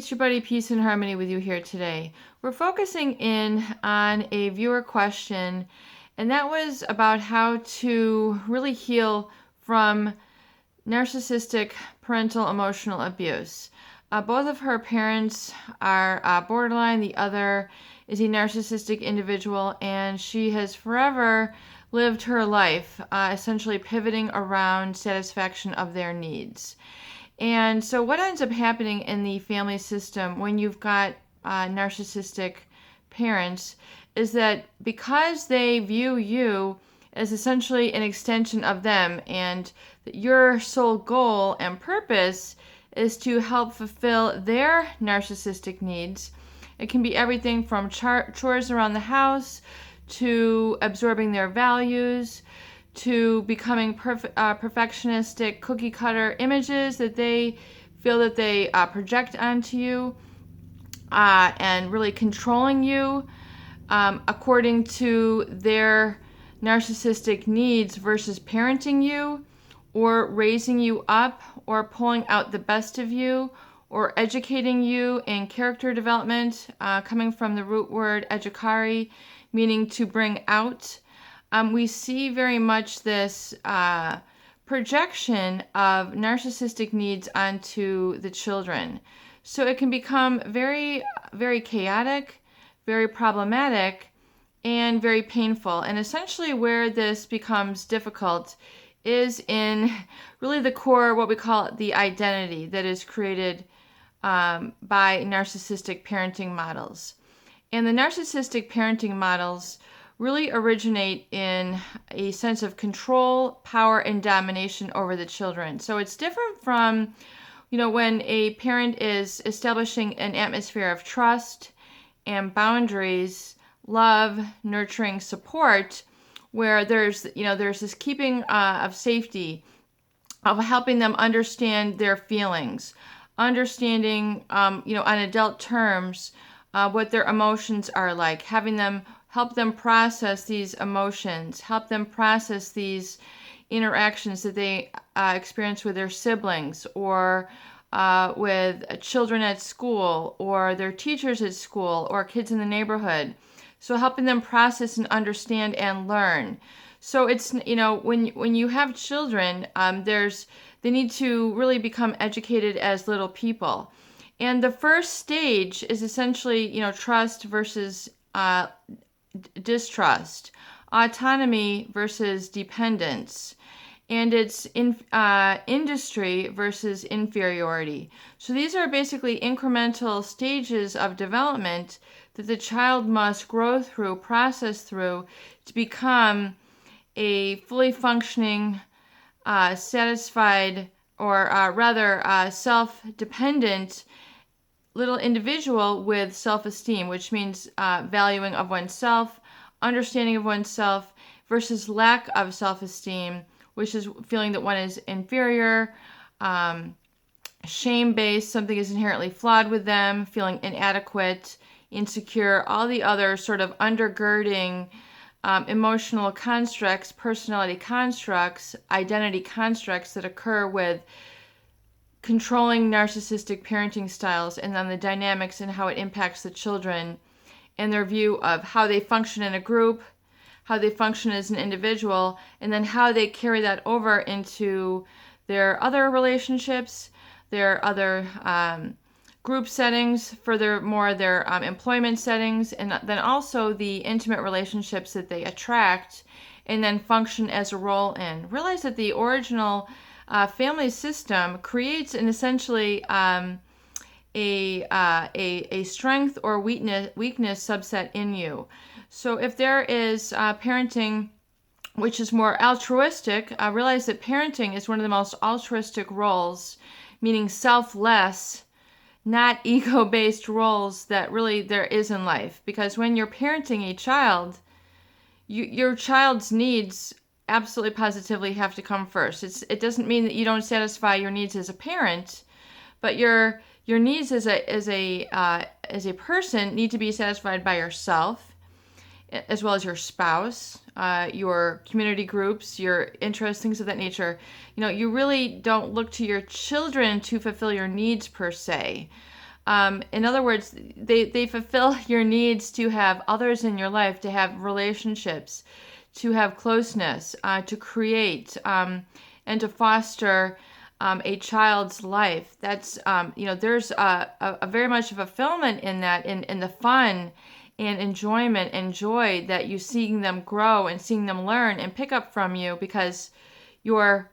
it's your buddy Peace and Harmony with you here today. We're focusing in on a viewer question, and that was about how to really heal from narcissistic parental emotional abuse. Both of her parents are borderline. The other is a narcissistic individual, and she has forever lived her life essentially pivoting around satisfaction of their needs. And so what ends up happening in the family system when you've got narcissistic parents is that because they view you as essentially an extension of them, and that your sole goal and purpose is to help fulfill their narcissistic needs. It can be everything from chores around the house to absorbing their values to becoming perfectionistic cookie cutter images that they feel that they project onto you, and really controlling you according to their narcissistic needs versus parenting you or raising you up or pulling out the best of you or educating you in character development, coming from the root word educare, meaning to bring out. We see very much this projection of narcissistic needs onto the children. So it can become very, very chaotic, very problematic, and very painful. And essentially where this becomes difficult is in really the core, what we call the identity that is created by narcissistic parenting models. And the narcissistic parenting models really originate in a sense of control, power, and domination over the children. So it's different from, when a parent is establishing an atmosphere of trust and boundaries, love, nurturing, support, where there's this keeping of safety, of helping them understand their feelings, understanding, on adult terms, what their emotions are like, having them help them process these emotions, help them process these interactions that they experience with their siblings or with children at school or their teachers at school or kids in the neighborhood. So helping them process and understand and learn. So it's, when you have children, they need to really become educated as little people. And the first stage is essentially, trust versus distrust, autonomy versus dependence, and it's industry versus inferiority. So these are basically incremental stages of development that the child must grow through, process through, to become a fully functioning, satisfied, or rather self-dependent little individual with self-esteem, which means valuing of oneself, understanding of oneself, versus lack of self-esteem, which is feeling that one is inferior, shame-based, something is inherently flawed with them, feeling inadequate, insecure, all the other sort of undergirding emotional constructs, personality constructs, identity constructs that occur with controlling narcissistic parenting styles, and then the dynamics and how it impacts the children and their view of how they function in a group, how they function as an individual, and then how they carry that over into their other relationships, their other group settings, furthermore their employment settings, and then also the intimate relationships that they attract and then function as a role in. Realize that the original family system creates an essentially a strength or weakness subset in you. So if there is parenting which is more altruistic, realize that parenting is one of the most altruistic roles, meaning selfless, not ego-based roles that really there is in life. Because when you're parenting a child, your child's needs absolutely positively have to come first. It doesn't mean that you don't satisfy your needs as a parent, but your needs as a person need to be satisfied by yourself, as well as your spouse, your community groups, your interests, things of that nature. You really don't look to your children to fulfill your needs per se. In other words, they fulfill your needs to have others in your life, to have relationships, to have closeness, to create, and to foster a child's life. That's, there's a very much of a fulfillment in that, in the fun and enjoyment and joy that you seeing them grow and seeing them learn and pick up from you, because your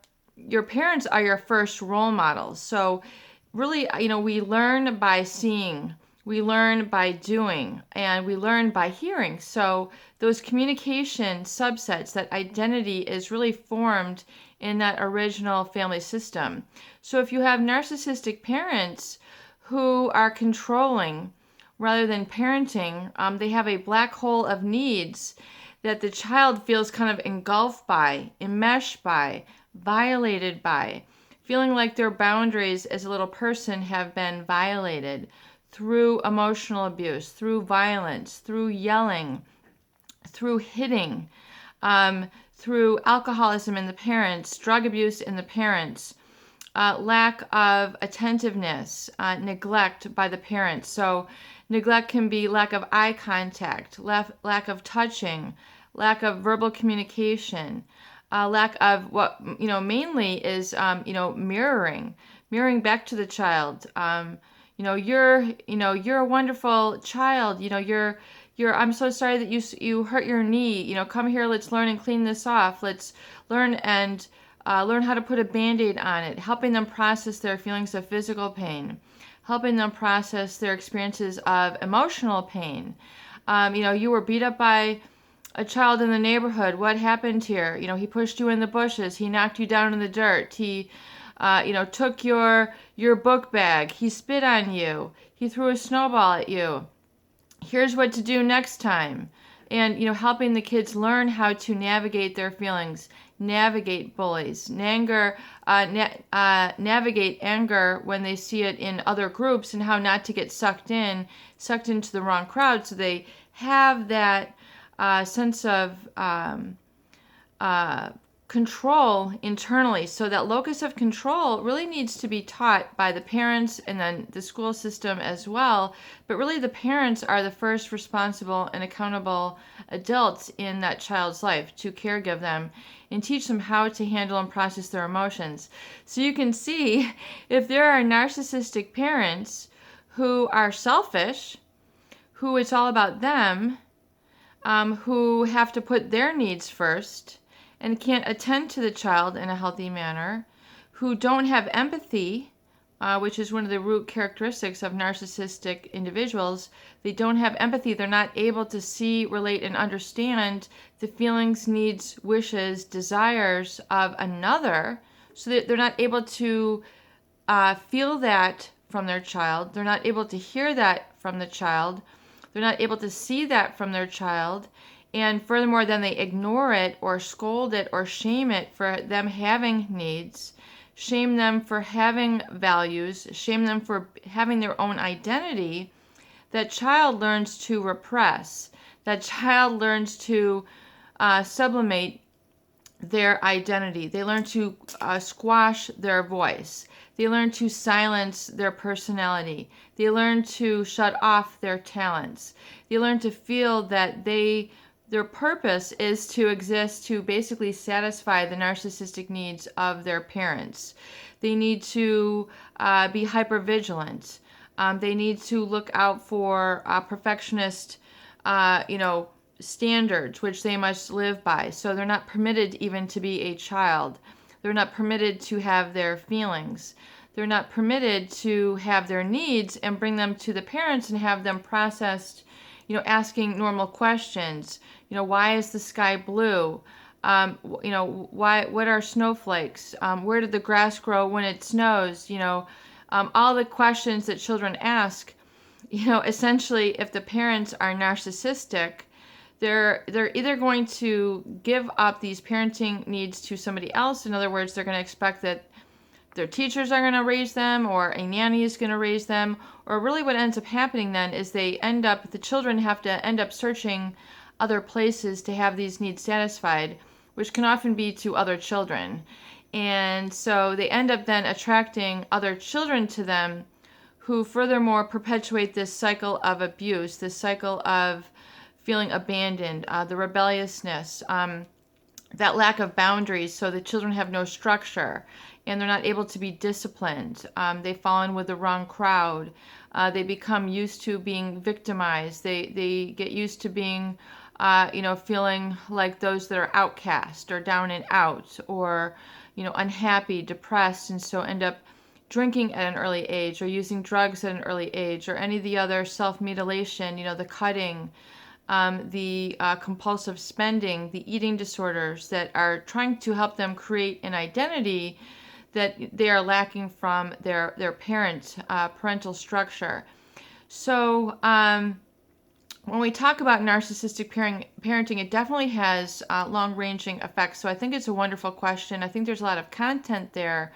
parents are your first role models. So really, we learn by seeing, we learn by doing, and we learn by hearing. So those communication subsets, that identity is really formed in that original family system. So if you have narcissistic parents who are controlling rather than parenting, they have a black hole of needs that the child feels kind of engulfed by, enmeshed by, violated by, feeling like their boundaries as a little person have been violated through emotional abuse, through violence, through yelling, through hitting, through alcoholism in the parents, drug abuse in the parents, lack of attentiveness, neglect by the parents. So neglect can be lack of eye contact, lack of touching, lack of verbal communication, lack of what, mainly is, mirroring back to the child. You're a wonderful child. I'm so sorry that you hurt your knee. Come here, let's learn and clean this off. Let's learn and learn how to put a Band-Aid on it, helping them process their feelings of physical pain, helping them process their experiences of emotional pain. You were beat up by a child in the neighborhood. What happened here? He pushed you in the bushes. He knocked you down in the dirt. He, took your book bag. He spit on you. He threw a snowball at you. Here's what to do next time. And, helping the kids learn how to navigate their feelings, navigate bullies, navigate anger when they see it in other groups, and how not to get sucked into the wrong crowd, so they have that sense of control internally. So that locus of control really needs to be taught by the parents and then the school system as well. But really the parents are the first responsible and accountable adults in that child's life to caregive them and teach them how to handle and process their emotions. So you can see, if there are narcissistic parents who are selfish, who it's all about them, who have to put their needs first and can't attend to the child in a healthy manner, who don't have empathy, which is one of the root characteristics of narcissistic individuals. They don't have empathy. They're not able to see, relate, and understand the feelings, needs, wishes, desires of another, so that they're not able to feel that from their child. They're not able to hear that from the child. They're not able to see that from their child. And furthermore, then they ignore it or scold it or shame it for them having needs, shame them for having values, shame them for having their own identity. That child learns to repress. That child learns to sublimate their identity. They learn to squash their voice. They learn to silence their personality. They learn to shut off their talents. They learn to feel that their purpose is to exist to basically satisfy the narcissistic needs of their parents. They need to be hypervigilant. They need to look out for perfectionist, standards, which they must live by. So they're not permitted even to be a child. They're not permitted to have their feelings. They're not permitted to have their needs and bring them to the parents and have them processed, asking normal questions. Why is the sky blue? What are snowflakes? Where did the grass grow when it snows? All the questions that children ask, essentially, if the parents are narcissistic, they're either going to give up these parenting needs to somebody else. In other words, they're going to expect that their teachers are going to raise them, or a nanny is going to raise them, or really what ends up happening then is the children have to end up searching other places to have these needs satisfied, which can often be to other children. And so they end up then attracting other children to them who furthermore perpetuate this cycle of abuse, this cycle of feeling abandoned, the rebelliousness, that lack of boundaries, so the children have no structure and they're not able to be disciplined. They fall in with the wrong crowd. They become used to being victimized. They get used to being, feeling like those that are outcast or down and out, or, unhappy, depressed, and so end up drinking at an early age or using drugs at an early age, or any of the other self-mutilation, the cutting, the compulsive spending, the eating disorders that are trying to help them create an identity that they are lacking from their parental structure. So when we talk about narcissistic parenting, it definitely has long-ranging effects. So I think it's a wonderful question. I think there's a lot of content there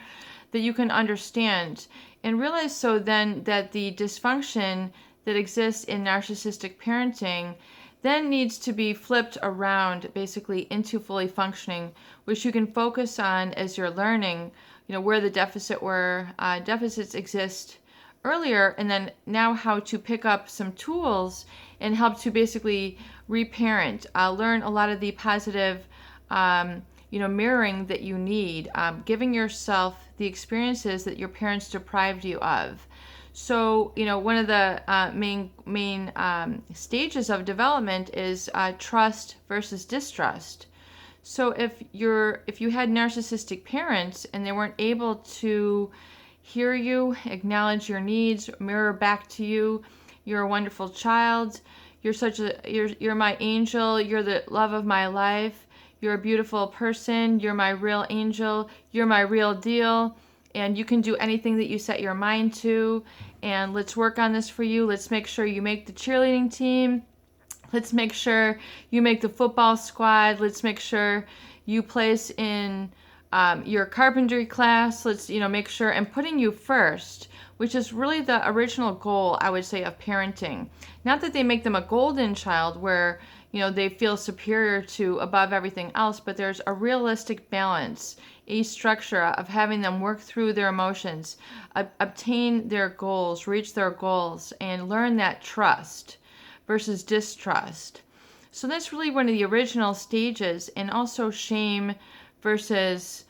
that you can understand and realize, so then that the dysfunction that exists in narcissistic parenting then needs to be flipped around basically into fully functioning, which you can focus on as you're learning, where the deficits exist earlier, and then now how to pick up some tools and help to basically reparent, learn a lot of the positive, mirroring that you need, giving yourself the experiences that your parents deprived you of. So, one of the main stages of development is trust versus distrust. So if you had narcissistic parents and they weren't able to hear you, acknowledge your needs, mirror back to you, you're a wonderful child, you're my angel, you're the love of my life, you're a beautiful person, you're my real angel, you're my real deal, and you can do anything that you set your mind to, and let's work on this for you. Let's make sure you make the cheerleading team. Let's make sure you make the football squad. Let's make sure you place in your carpentry class. Let's, make sure, and putting you first, which is really the original goal, I would say, of parenting. Not that they make them a golden child where, they feel superior to above everything else, but there's a realistic balance, a structure of having them work through their emotions, obtain their goals, reach their goals, and learn that trust versus distrust. So that's really one of the original stages, and also shame versus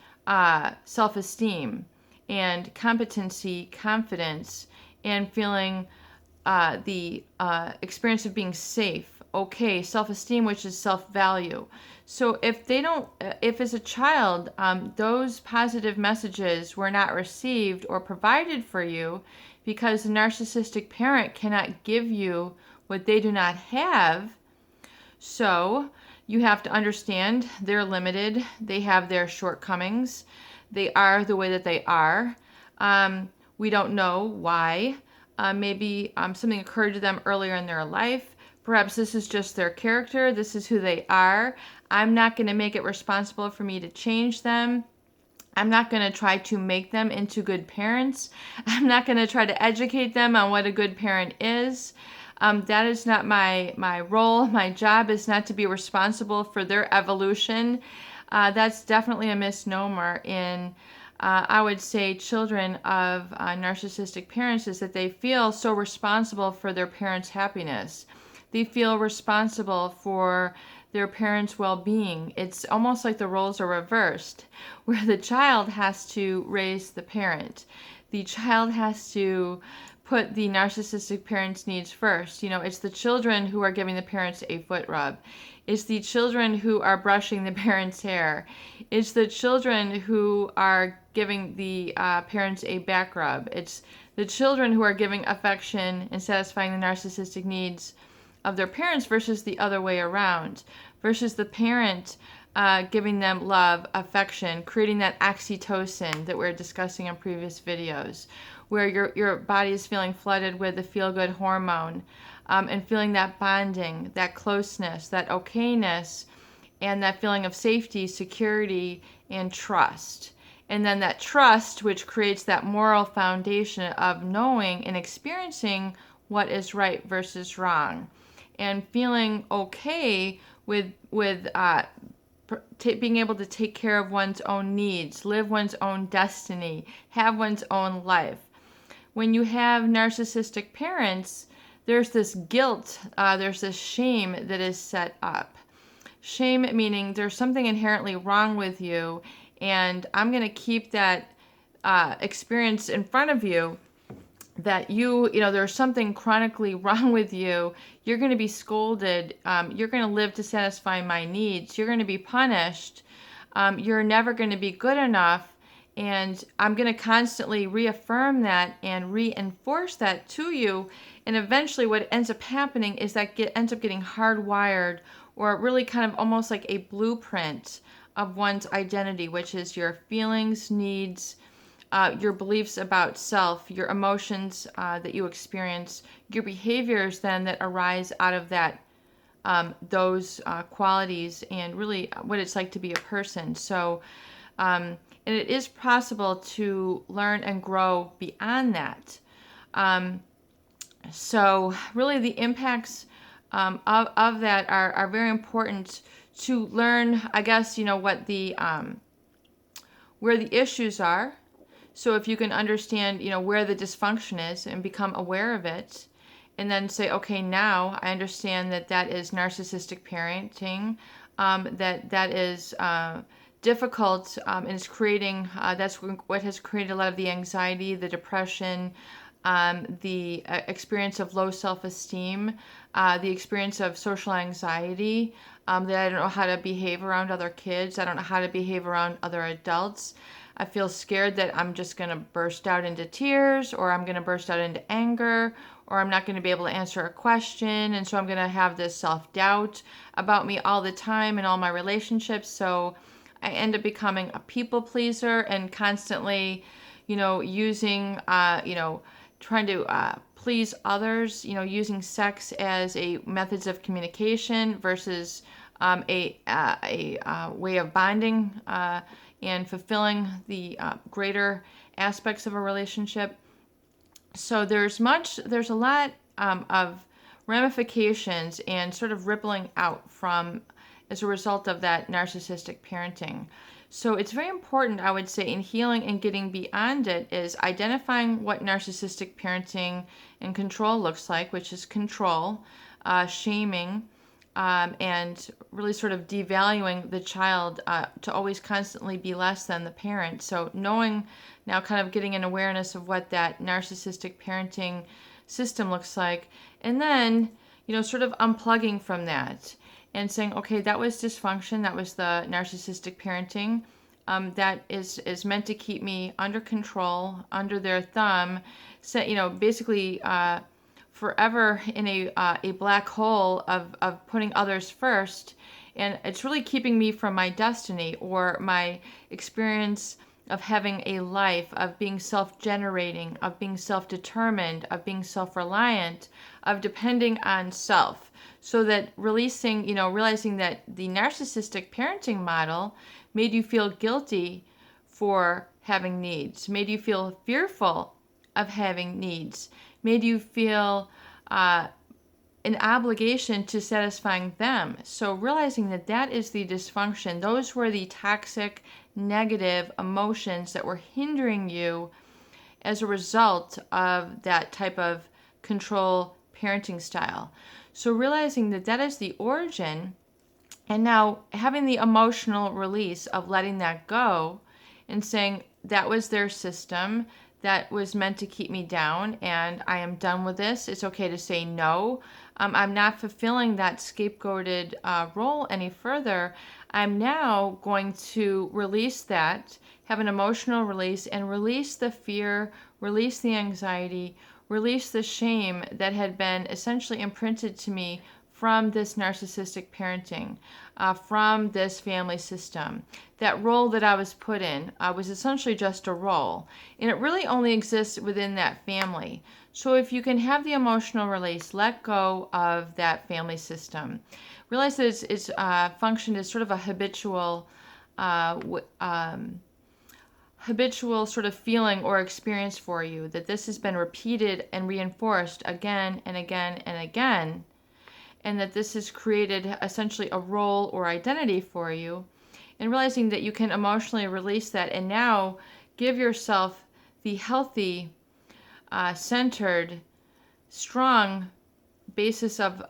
self-esteem, and competency, confidence, and feeling the experience of being safe, okay, self-esteem, which is self-value. So if as a child, those positive messages were not received or provided for you because the narcissistic parent cannot give you what they do not have, so you have to understand they're limited, they have their shortcomings, they are the way that they are. We don't know why. Maybe something occurred to them earlier in their life. Perhaps this is just their character. This is who they are. I'm not going to make it responsible for me to change them. I'm not going to try to make them into good parents. I'm not going to try to educate them on what a good parent is. That is not my role. My job is not to be responsible for their evolution. That's definitely a misnomer in, I would say, children of narcissistic parents, is that they feel so responsible for their parents' happiness. They feel responsible for their parents' well-being. It's almost like the roles are reversed, where the child has to raise the parent. The child has to put the narcissistic parents' needs first. It's the children who are giving the parents a foot rub. It's the children who are brushing the parents' hair. It's the children who are giving the parents a back rub. It's the children who are giving affection and satisfying the narcissistic needs of their parents versus the other way around, versus the parent giving them love, affection, creating that oxytocin that we're discussing in previous videos, where your body is feeling flooded with the feel-good hormone, and feeling that bonding, that closeness, that okayness, and that feeling of safety, security, and trust. And then that trust, which creates that moral foundation of knowing and experiencing what is right versus wrong, and feeling okay with being able to take care of one's own needs, live one's own destiny, have one's own life. when you have narcissistic parents, there's this guilt, there's this shame that is set up. Shame meaning there's something inherently wrong with you, and I'm going to keep that experience in front of you, that there's something chronically wrong with you. You're going to be scolded. You're going to live to satisfy my needs. You're going to be punished. You're never going to be good enough. And I'm going to constantly reaffirm that and reinforce that to you. And eventually what ends up happening is that ends up getting hardwired, or really kind of almost like a blueprint of one's identity, which is your feelings, needs, your beliefs about self, your emotions that you experience, your behaviors then that arise out of that, those qualities, and really what it's like to be a person. So, and it is possible to learn and grow beyond that. So really the impacts of that are very important to learn, I guess, what the where the issues are. So if you can understand, where the dysfunction is and become aware of it, and then say, okay, now I understand that is narcissistic parenting, that is difficult, and it's creating, that's what has created a lot of the anxiety, the depression, the experience of low self-esteem, the experience of social anxiety, that I don't know how to behave around other kids. I don't know how to behave around other adults. I feel scared that I'm just going to burst out into tears, or I'm going to burst out into anger, or I'm not going to be able to answer a question. And so I'm going to have this self-doubt about me all the time in all my relationships. So I end up becoming a people pleaser and constantly, using, trying to please others, using sex as a methods of communication versus a way of bonding and fulfilling the greater aspects of a relationship. So there's a lot of ramifications and sort of rippling out from as a result of that narcissistic parenting. So it's very important, I would say, in healing and getting beyond it, is identifying what narcissistic parenting and control looks like, which is control, shaming, and really sort of devaluing the child to always constantly be less than the parent. So knowing now, kind of getting an awareness of what that narcissistic parenting system looks like, and then, sort of unplugging from that and saying, okay, that was dysfunction. That was the narcissistic parenting. That is meant to keep me under control, under their thumb, basically forever in a black hole of putting others first. And it's really keeping me from my destiny or my experience of having a life, of being self-generating, of being self-determined, of being self-reliant, of depending on self. So that realizing that the narcissistic parenting model made you feel guilty for having needs, made you feel fearful of having needs, made you feel an obligation to satisfying them. So realizing that is the dysfunction. Those were the toxic, negative emotions that were hindering you as a result of that type of control parenting style. So realizing that is the origin, and now having the emotional release of letting that go and saying that was their system, that was meant to keep me down, and I am done with this. It's okay to say no. I'm not fulfilling that scapegoated role any further. I'm now going to release that, have an emotional release, and release the fear, release the anxiety, release the shame that had been essentially imprinted to me from this narcissistic parenting, from this family system. That role that I was put in was essentially just a role, and it really only exists within that family. So if you can have the emotional release, let go of that family system. Realize that it's functioned as sort of a habitual sort of feeling or experience for you, that this has been repeated and reinforced again and again and again, and that this has created essentially a role or identity for you, and realizing that you can emotionally release that and now give yourself the healthy centered, strong basis of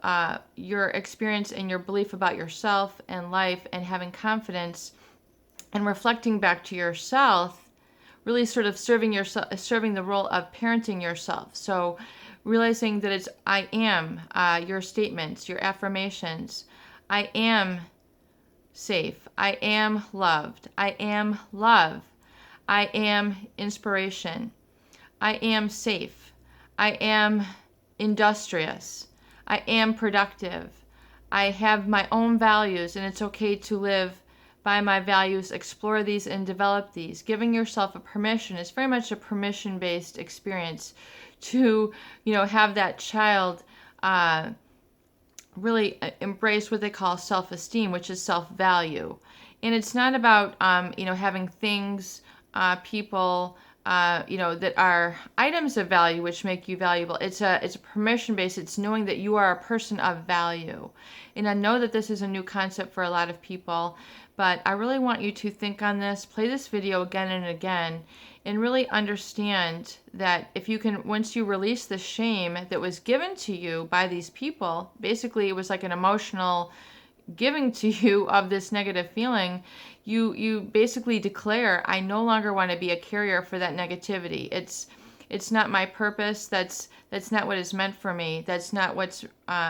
your experience and your belief about yourself and life, and having confidence and reflecting back to yourself, really sort of serving the role of parenting yourself. So realizing that it's I am, your statements, your affirmations. I am safe. I am loved. I am love. I am inspiration. I am safe. I am industrious. I am productive. I have my own values, and it's okay to live by my values, explore these and develop these. Giving yourself a permission is very much a permission-based experience to, have that child really embrace what they call self-esteem, which is self-value. And it's not about, having things, people, that are items of value which make you valuable. It's a permission based. It's knowing that you are a person of value. And I know that this is a new concept for a lot of people, but I really want you to think on this, play this video again and again, and really understand that if you can, once you release the shame that was given to you by these people, basically it was like an emotional giving to you of this negative feeling, you basically declare, I no longer want to be a carrier for that negativity. It's not my purpose. That's not what is meant for me. That's not what's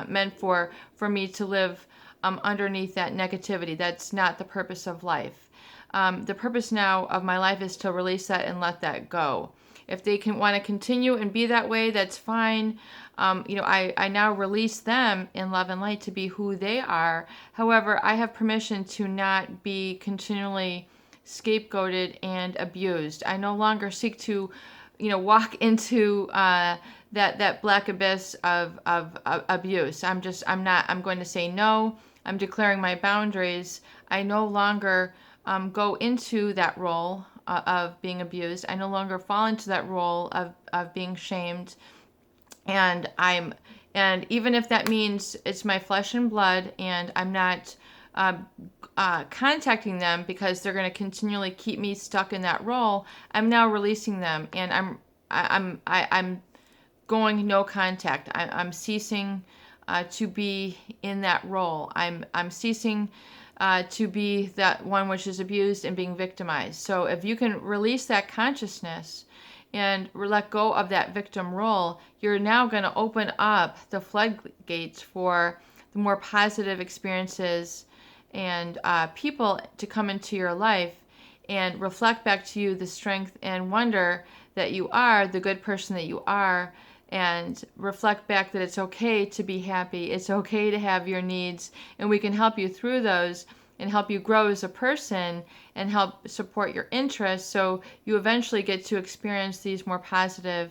meant for me to live underneath that negativity. That's not the purpose of life. The purpose now of my life is to release that and let that go. If they can want to continue and be that way, that's fine. I now release them in love and light to be who they are. However, I have permission to not be continually scapegoated and abused. I no longer seek to, walk into that black abyss of abuse. I'm going to say no. I'm declaring my boundaries. I no longer go into that role of being abused. I no longer fall into that role of being shamed. And even if that means it's my flesh and blood, and I'm not contacting them because they're going to continually keep me stuck in that role, I'm now releasing them, and I'm going no contact. I'm ceasing to be in that role. I'm ceasing to be that one which is abused and being victimized. So if you can release that consciousness and let go of that victim role, you're now going to open up the floodgates for the more positive experiences and people to come into your life and reflect back to you the strength and wonder that you are, the good person that you are, and reflect back that it's okay to be happy, it's okay to have your needs, and we can help you through those and help you grow as a person and help support your interests, so you eventually get to experience these more positive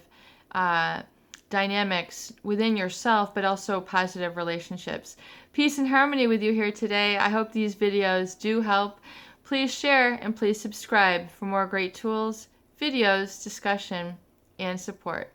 dynamics within yourself, but also positive relationships. Peace and harmony with you here today. I hope these videos do help. Please share and please subscribe for more great tools, videos, discussion, and support.